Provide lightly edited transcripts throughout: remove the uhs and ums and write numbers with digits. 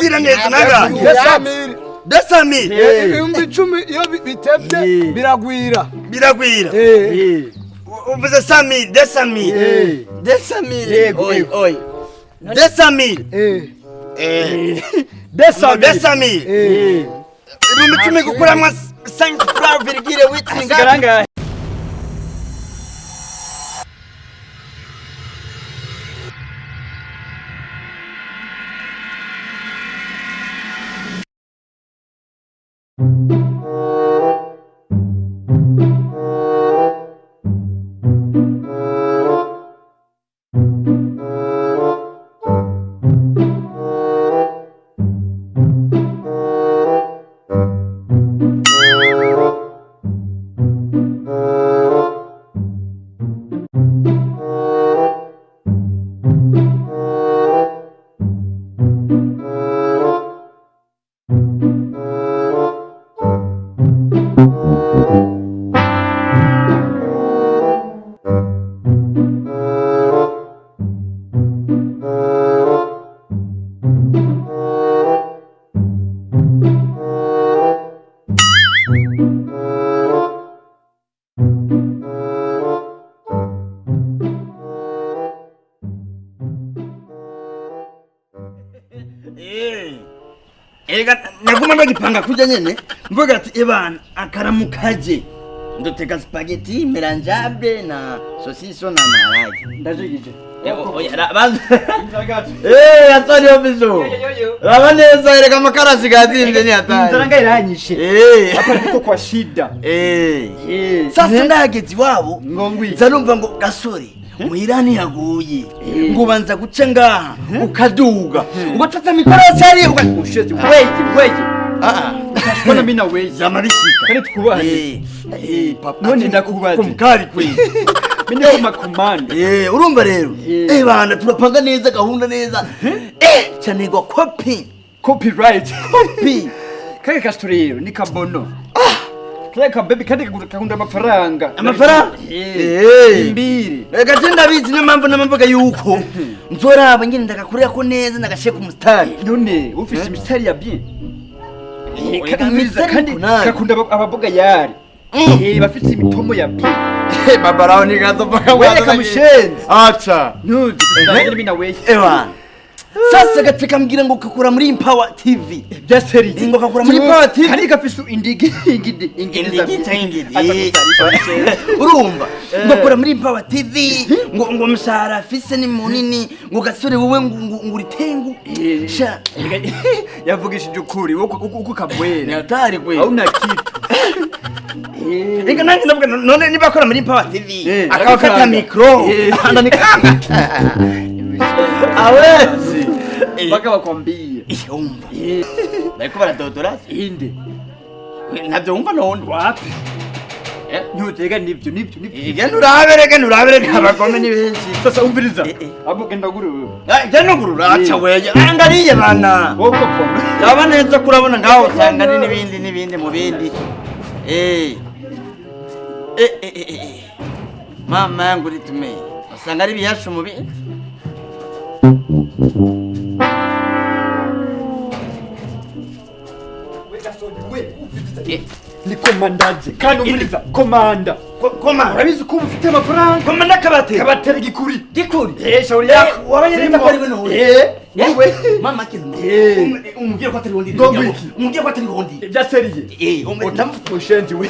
mbwira neza nanga 200,000 ibihumbi 10 iyo bitebye biragwira uvuze 100,000 200,000 oy 200,000 200,000 ibihumbi 10 gukuramwa 5,8 Sigaranga. Ega naguma bagipanga kuja nyene mvuga ati ebana akaramukaje ndoteka spaghetti melangeable na sosiso na maragi Ndajigije. atari ofiso rabaneza ereka makarasi gadimbe ni atari Nzaranga iranyishe. Hapa niko kwa shida. Sasa ndagezi wabo Ngongwi. nzarumva ngo gasore muhirani yaguye ngo banza guca ngaha ukaduga ngo tata mikorose ari Usheze weje. Mbona mimi na weje. zamarishika Kani tukubane. papa None ndakubaza. kumkari kwe Mimi ni makomanda. urumva rero bana turapanga neza gahunda neza chanegwa Copyright. copy Kaya kasturero ni kabono. Kaya kabebi kandi kakunda amafaranga. Imbiri. Reka ndabizi n'amamvu n'amamvuga yuko nzoraba ngene ndagakurira ko neza ndagasheka umustari None ufise imisari ya bien. Imisari Kandi kunari. kakunda ababoga yari. Bafite imitomo ya bien. babaraho ni gato paka Wereka mushenzi. acha Nuzi tusangira mimi na wewe. ewa sasa gateka mbwira ngo kakura muri Empower TV Byaseri. ngo kakura muri Empower TV Kandi gafise ingidi. urumva ngo kakura muri Empower TV ngo mushara afise ni munini ngo gasore wowe ngo uritengu sha Yavugishije ukuri uko kabwera. ni atari kwe Hauna kitu. Inga nanjye ndavuga none niba akora muri Empower TV akafata akakanga. mikro ndanikanga awezi Baka bakwambie. umva bariko baradodora Inde. ntabyo wumva none Wapi? Ntutega nivyo. igenda urabere abagome ni benshi Sasa umviriza. Abo genda guru wewe. igenda ngurura aca weye angariye bana Woko pombe. yaba neza kurabona ngaho usanga ari n'ibindi mu bindi mama yangu ritume usanga ari biyasha mu bindi Ni komandaje. Kandi umviriza komanda. koma Urabizi ko ufite amafaranga. koma Kabatera gikuri. Shauri yako yako. wabayereza ko ari we none Wewe. mama kintu umubwire ko atari wondi Ngomwiki. umubwire ko atari wondi Byaseriye. Mushenzi we.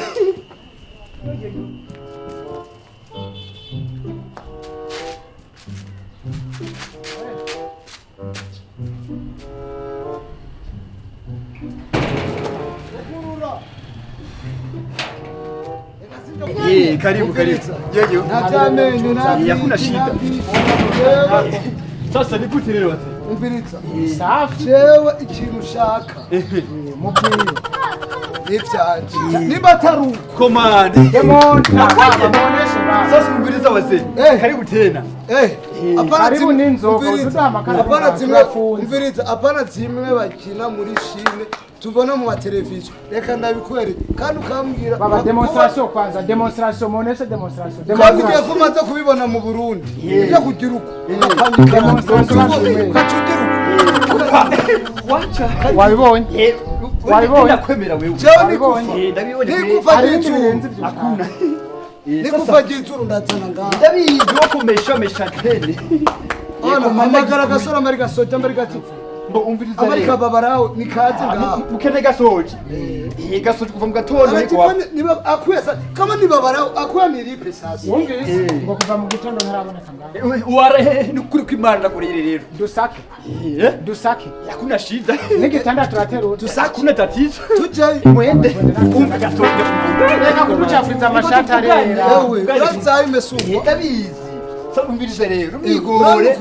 Karibu. Yeyo. Hakuna shida. Sasa nikute rero wate. umviriza jewe ikintu ushaka mubwire n'ivyanje niba atari uko Komanda. Sasa umviriza wase. Karibu tena. karibu n'inzoga apana zimwe bakina muri shine tubona mu mateleviziyo reka ndabikwereka kandi ukambwira baba demonstration kwanza demonstration muoneshe demonstration kandi ugiye kumaze kubibona mu Burundi ujya kugira uko demonstration ukacugira uko wacha wabibonye wabibonye nakwemera wewe jewe wabibonye ndabibonye nikufa hari ibindi gicuru birenze ibyo hakuna nikufa gicuru ndatana ngaho ndabizi wo kumesha tene amagara agasora mbere gasoja mbere gatipfu mbo umviriza amarika babaraho nikaze ngaho mukene gasoje gasoje kuva mu gatondo ariko niba akwesa kama niba baraho akwa niripe sasa wumvise ngo kuva mu gitondo ntaraboneka ngaho ware nukuri kwimana nakurire rero dusake hakuna shida n'igitanda turatera hakuna tatizo tujaye mwende umva gatondo reka kugucafuriza amashati arera yewe urazaye imesungwa ndabizi umvirize rero mwigore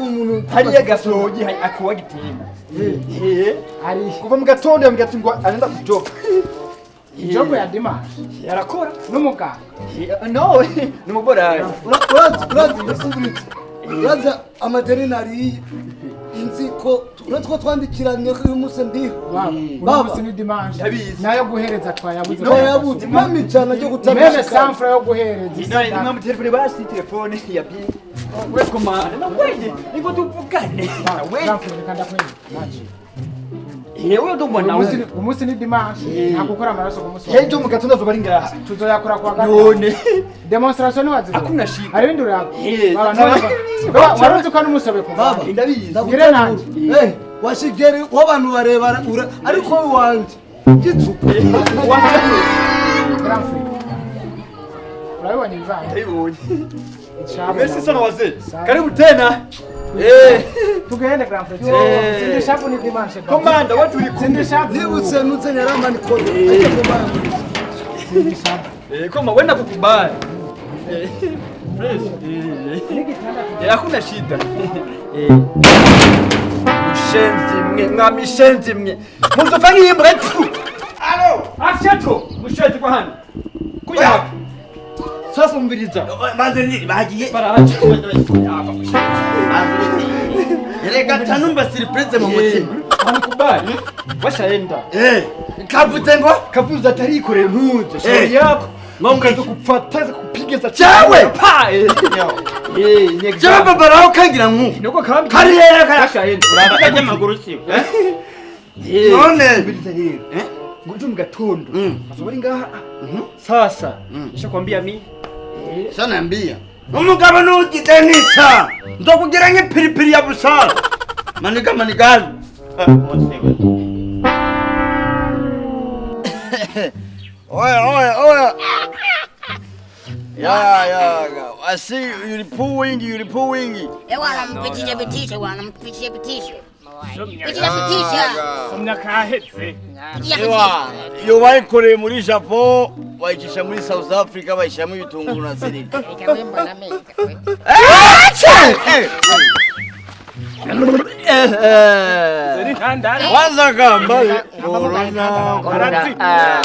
hariya gasoje akuwa gitema ari kuva mu gatondo yambwira ati ngo anenda kujoka ijogo ya dimanche yarakora n'umuganga no n'umuborayi uraza amaderinari inzi ko uratwo twandikiranye ko uyu munsi ndiho baba ni dimanche ndabizi nayo guhereza twayabuze twayabuze mami cyane cyo meme gutabisha sanfra yo guhereza inani nimwe mu telefone basi telefone ya bi we komanda na wewe niko tuvugane wewe reka ndakwezi yewe ndo mwana wewe umunsi ni dimanche nta gukora amaraso ku munsi hejo mu gatondo zo bari ngaha tuzoyakora kwa gatatu none demonstration wazize hakuna shida hari ibindi urako baba waruzi ko n'umusobe ku baba ndabizi ngire nanje washigeri w'abantu barebara ariko wanje gicupa grand frère urabibonye bivanye ndabibonye icabo merci sana wazee karibu tena tugende grand frère sindi shafu ni dimanche komanda watu uri sindi shafu nibutse nutse nyaramani kode aje kumana sindi shafu koma wenda kukubali fresh hakuna shida mushenzi mwe mwamishenzi mwe muzofanya imbwa tu alo afyato mushenzi kwa hano kuja hapa sasa umviriza Manzeni bagiye baraje Reka tanumba surprise mu mutima. Anikubali washaenda Kavuze ngo kavuze atari ikorera impunzi shari yako Ngombwa kupfataza kupigeza Chawe! pa Jawe babaraho kangira nku. nuko kambi Kari yera kaya. washaenda Uraba ajya maguru si. none biriza rero ngo mu gatondo azobari ngaha sasa nishakwambia mimi Sana mbia. Umugabo nugitenisha. Ndokugira nk'ipiripiri ya busara. Maniga. Oya. Yeah. I see you pulling. Mpitishe pitishe. somya kahetse Iyo bayikoreye muri Japan, bayikisha muri South Africa, bayishamo ibitunguru na zerika. Kwanza kamba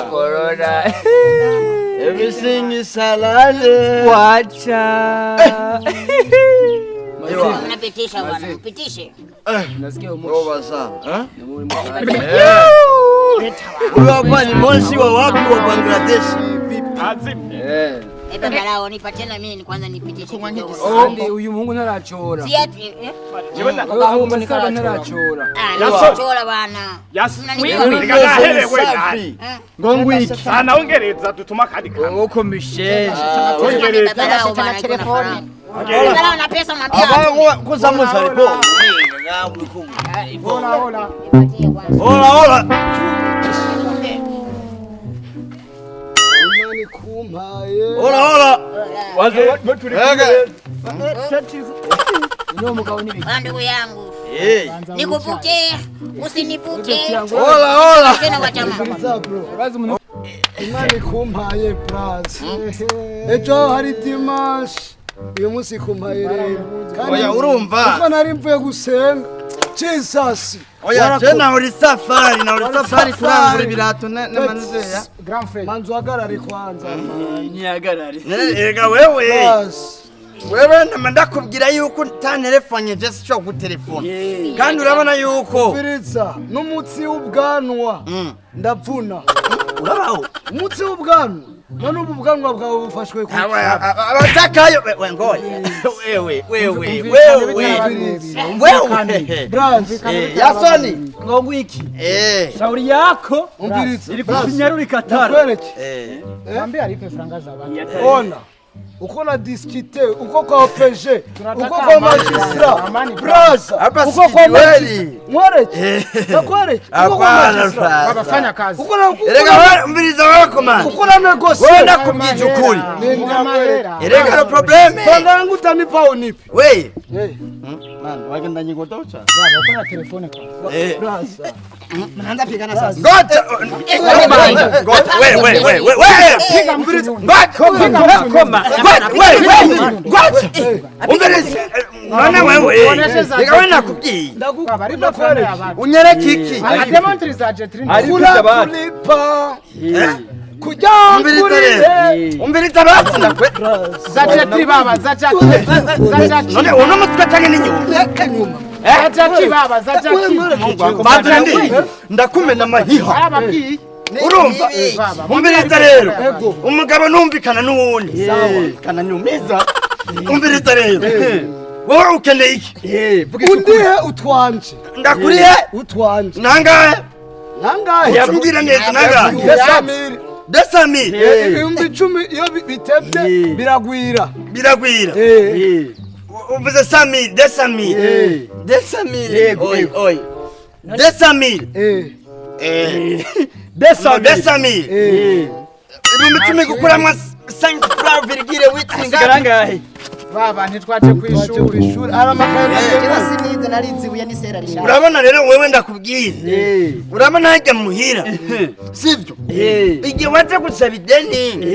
corona. Everything is salad. wacha Mnapitisha bwana, mpitishe. nasikia Roba sana. Huyo hapa ni moshi wa wapi wa Bangladesh? Baba lao nipatie na mimi kwanza nipitishe kidogo. uyu muhungu ntarachora Si ati aho umusaba ntarachora nashora bana. Ngongwiki. sana ongereza dutuma kandi kamwe uko mishenzi Baba lao bana telefoni. Baba lao na pesa mabia. Aba kuzamu salipo. hola Nipatie kwanza. Hola. imani kumpaye Hola. wazo turi uno mugabo ni Bwana ndugu yangu. Nikuvuke, usinivuke. Hola. Tena kwa chama. bro imani kumpaye plus ejo hari dimanche uyu munsi kumpaye rero Oya urumva. kuko nari mvuye gusenga Jesus Oya tena uri safari kurangura ibirato n'amanuzeya. grand frère manzu hagarare kwanza nyagarari Ega wewe. Yes. Wewe ndakubwira yuko ntanerefone je sico gutelefone. Kandi urabona yuko Firitsa n'umutsi w'ubwanwa ndapfuna urabaho. umutsi w'ubwanwa none ubu bwanwa bwawe bufashwe ku abazakayo ngoye wewe yasoni ngo iki shauri yako ili kufinyaruri katara Mwambie alipe franga za watu. ona uko na discuter uko kwa OPG uko kwa magistrat brasa uko kwa sikiweli mwareke nakwere uko kwa magistrat Baba fanya kazi. uko na erega umviriza wako man uko na negotiate wenda kubwija ukuri erega no probleme franga yangu utanipa unipi we man wagenda nyigodocha Baba uko na telefone kwa. brasa Mnaanza pigana sasa. ngoja we Piga mvirizo. koma umviriza none wewe reka we nakubwiye Baba lipa franga ya watu. unyereke iki Ademontri za Jetrini. kulipa kuja umviriza basi ndakwe Za Jetri baba, za Jetri. Za Jetri. none uno mutwe canke n'inyuma Za Jetri baba, za Jetri. bazandi ndakumena amahiha Aba bi. urumva umviriza rero umugabo numvikana n'uwundi kana nyumiza umviriza rero wowe ukeneye iki undihe utwanje ndakuriye utwanje nangahe nangahe yambwira neza nangahe desamiri desamire ibihumbi 10 iyo bitevye biragwira uvuze samire desamire oy desamire desamire ibihumbi 10 gukuramwa 5,8 garangahe Baba ntitwaje kwishuri. Kera sinize narizibuye ni sera rishaka. urabona rero wewe ndakubwiye urabona hajya muhira sivyo igihe waje gusaba ideni